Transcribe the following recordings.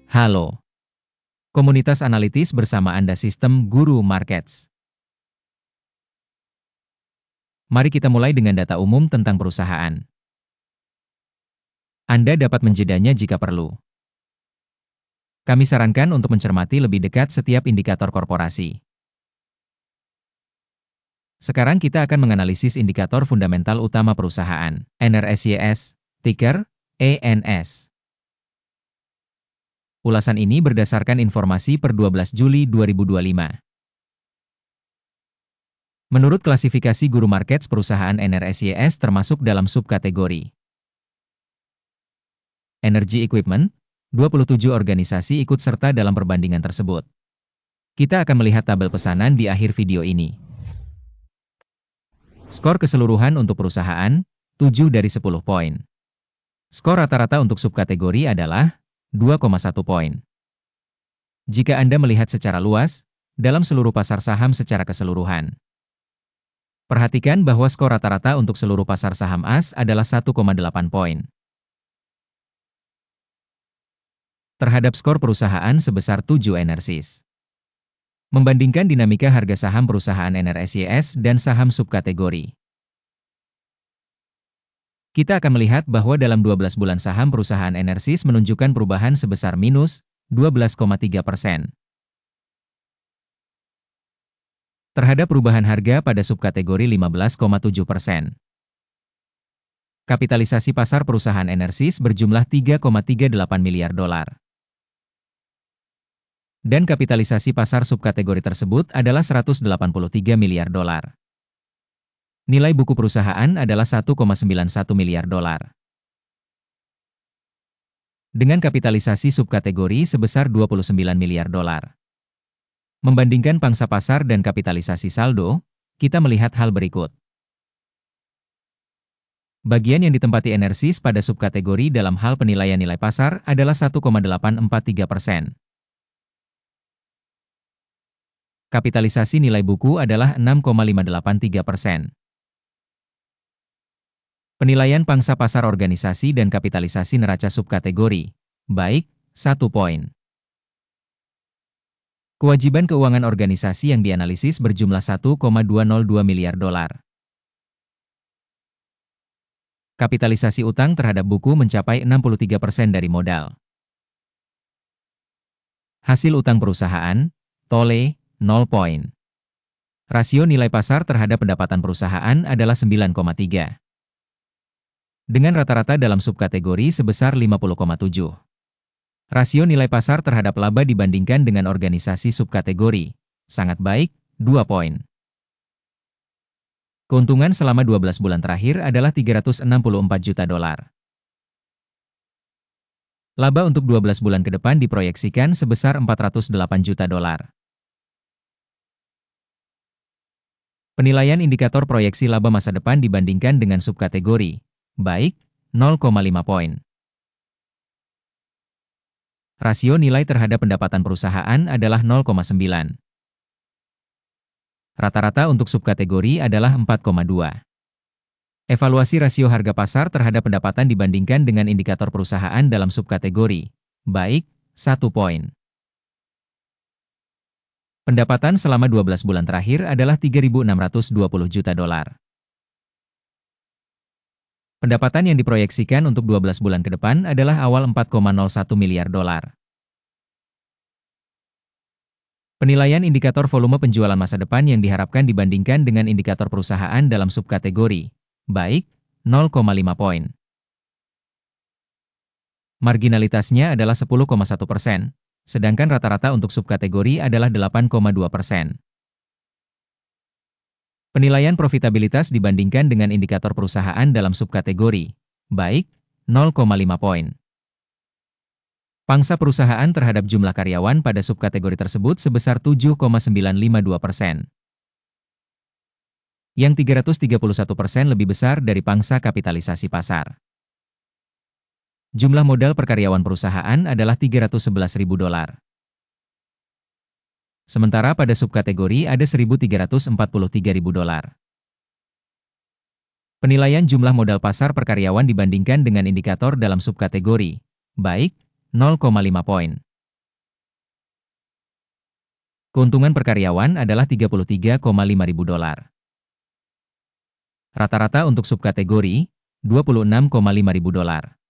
Halo, komunitas analitis bersama Anda Sistem Guru Markets. Mari kita mulai dengan data umum tentang perusahaan. Anda dapat menjedanya jika perlu. Kami sarankan untuk mencermati lebih dekat setiap indikator korporasi. Sekarang kita akan menganalisis indikator fundamental utama perusahaan, NRSYS, ticker ENS. Ulasan ini berdasarkan informasi per 12 Juli 2025. Menurut klasifikasi Guru Markets, perusahaan NRSYS termasuk dalam subkategori Energy Equipment. 27 organisasi ikut serta dalam perbandingan tersebut. Kita akan melihat tabel pesanan di akhir video ini. Skor keseluruhan untuk perusahaan, 7 dari 10 poin. Skor rata-rata untuk subkategori adalah 2,1 poin. Jika Anda melihat secara luas, dalam seluruh pasar saham secara keseluruhan. Perhatikan bahwa skor rata-rata untuk seluruh pasar saham AS adalah 1,8 poin. Terhadap skor perusahaan sebesar 7 NRSYS. Membandingkan dinamika harga saham perusahaan NRSYS dan saham subkategori. Kita akan melihat bahwa dalam 12 bulan saham perusahaan NRSYS menunjukkan perubahan sebesar minus 12,3%. Terhadap perubahan harga pada subkategori 15,7%. Kapitalisasi pasar perusahaan NRSYS berjumlah 3,38 miliar dolar. Dan kapitalisasi pasar subkategori tersebut adalah 183 miliar dolar. Nilai buku perusahaan adalah 1,91 miliar dolar. Dengan kapitalisasi subkategori sebesar 29 miliar dolar. Membandingkan pangsa pasar dan kapitalisasi saldo, kita melihat hal berikut. Bagian yang ditempati NRSYS pada subkategori dalam hal penilaian nilai pasar adalah 1,843%. Kapitalisasi nilai buku adalah 6,583%. Penilaian pangsa pasar organisasi dan kapitalisasi neraca subkategori, baik, 1 poin. Kewajiban keuangan organisasi yang dianalisis berjumlah 1,202 miliar dolar. Kapitalisasi utang terhadap buku mencapai 63% dari modal. Hasil utang perusahaan, TOLE, 0 poin. Rasio nilai pasar terhadap pendapatan perusahaan adalah 9,3. Dengan rata-rata dalam subkategori sebesar 50,7. Rasio nilai pasar terhadap laba dibandingkan dengan organisasi subkategori, sangat baik, 2 poin. Keuntungan selama 12 bulan terakhir adalah 364 juta dolar. Laba untuk 12 bulan ke depan diproyeksikan sebesar 408 juta dolar. Penilaian indikator proyeksi laba masa depan dibandingkan dengan subkategori, baik, 0,5 poin. Rasio nilai terhadap pendapatan perusahaan adalah 0,9. Rata-rata untuk subkategori adalah 4,2. Evaluasi rasio harga pasar terhadap pendapatan dibandingkan dengan indikator perusahaan dalam subkategori, baik, 1 poin. Pendapatan selama 12 bulan terakhir adalah 3.620 juta dolar. Pendapatan yang diproyeksikan untuk 12 bulan ke depan adalah awal 4,01 miliar dolar. Penilaian indikator volume penjualan masa depan yang diharapkan dibandingkan dengan indikator perusahaan dalam subkategori, baik, 0,5 poin. Marginalitasnya adalah 10,1%, sedangkan rata-rata untuk subkategori adalah 8,2%. Penilaian profitabilitas dibandingkan dengan indikator perusahaan dalam subkategori, baik, 0,5 poin. Pangsa perusahaan terhadap jumlah karyawan pada subkategori tersebut sebesar 7,952%. Yang 331% lebih besar dari pangsa kapitalisasi pasar. Jumlah modal per karyawan perusahaan adalah 311.000 dolar. Sementara pada subkategori ada 1.343.000 dolar. Penilaian jumlah modal pasar per karyawan dibandingkan dengan indikator dalam subkategori, baik, 0,5 poin. Keuntungan per karyawan adalah 33,5 ribu dolar. Rata-rata untuk subkategori, 26,5 ribu dolar.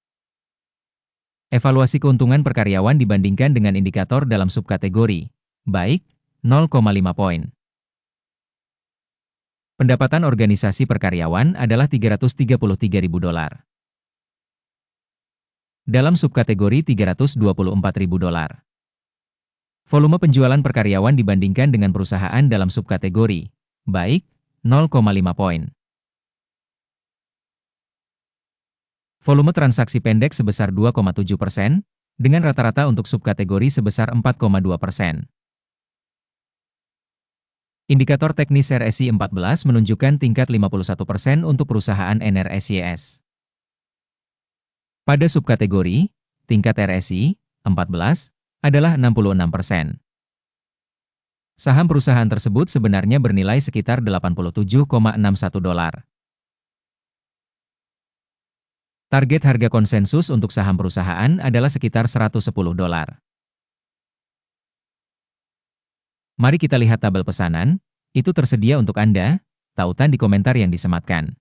Evaluasi keuntungan per karyawan dibandingkan dengan indikator dalam subkategori, baik, 0,5 poin. Pendapatan organisasi per karyawan adalah 333 ribu dolar. Dalam subkategori 324 ribu dolar. Volume penjualan per karyawan dibandingkan dengan perusahaan dalam subkategori, baik, 0,5 poin. Volume transaksi pendek sebesar 2,7%, dengan rata-rata untuk subkategori sebesar 4,2%. Indikator teknis RSI 14 menunjukkan tingkat 51% untuk perusahaan NRSYS. Pada subkategori, tingkat RSI 14 adalah 66%. Saham perusahaan tersebut sebenarnya bernilai sekitar 87,61 dolar. Target harga konsensus untuk saham perusahaan adalah sekitar 110 dolar. Mari kita lihat tabel pesanan, itu tersedia untuk Anda, tautan di komentar yang disematkan.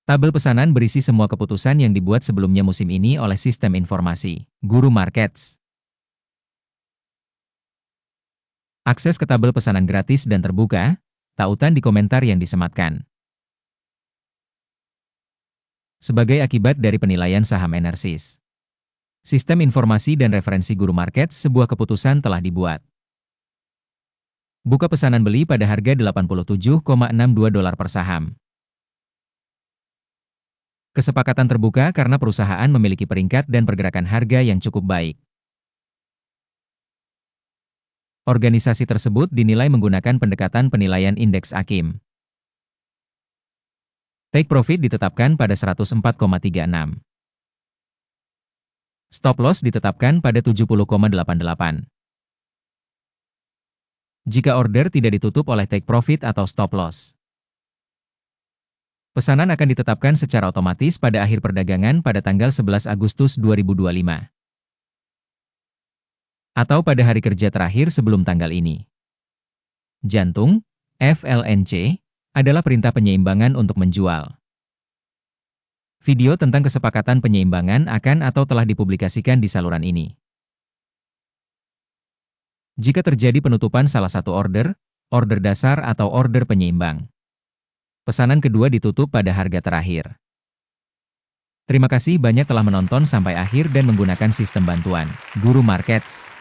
Tabel pesanan berisi semua keputusan yang dibuat sebelumnya musim ini oleh sistem informasi, Guru Markets. Akses ke tabel pesanan gratis dan terbuka, tautan di komentar yang disematkan. Sebagai akibat dari penilaian saham Enersys, Sistem informasi dan referensi Guru Markets, sebuah keputusan telah dibuat. Buka pesanan beli pada harga 87,62 dolar per saham. Kesepakatan terbuka karena perusahaan memiliki peringkat dan pergerakan harga yang cukup baik. Organisasi tersebut dinilai menggunakan pendekatan penilaian indeks AKIM. Take profit ditetapkan pada 104,36. Stop loss ditetapkan pada 70,88. Jika order tidak ditutup oleh take profit atau stop loss, pesanan akan ditetapkan secara otomatis pada akhir perdagangan pada tanggal 11 Agustus 2025. Atau pada hari kerja terakhir sebelum tanggal ini. Jantung, FLNC, adalah perintah penyeimbangan untuk menjual. Video tentang kesepakatan penyeimbangan akan atau telah dipublikasikan di saluran ini. Jika terjadi penutupan salah satu order dasar atau order penyeimbang, pesanan kedua ditutup pada harga terakhir. Terima kasih banyak telah menonton sampai akhir dan menggunakan sistem bantuan Guru Markets.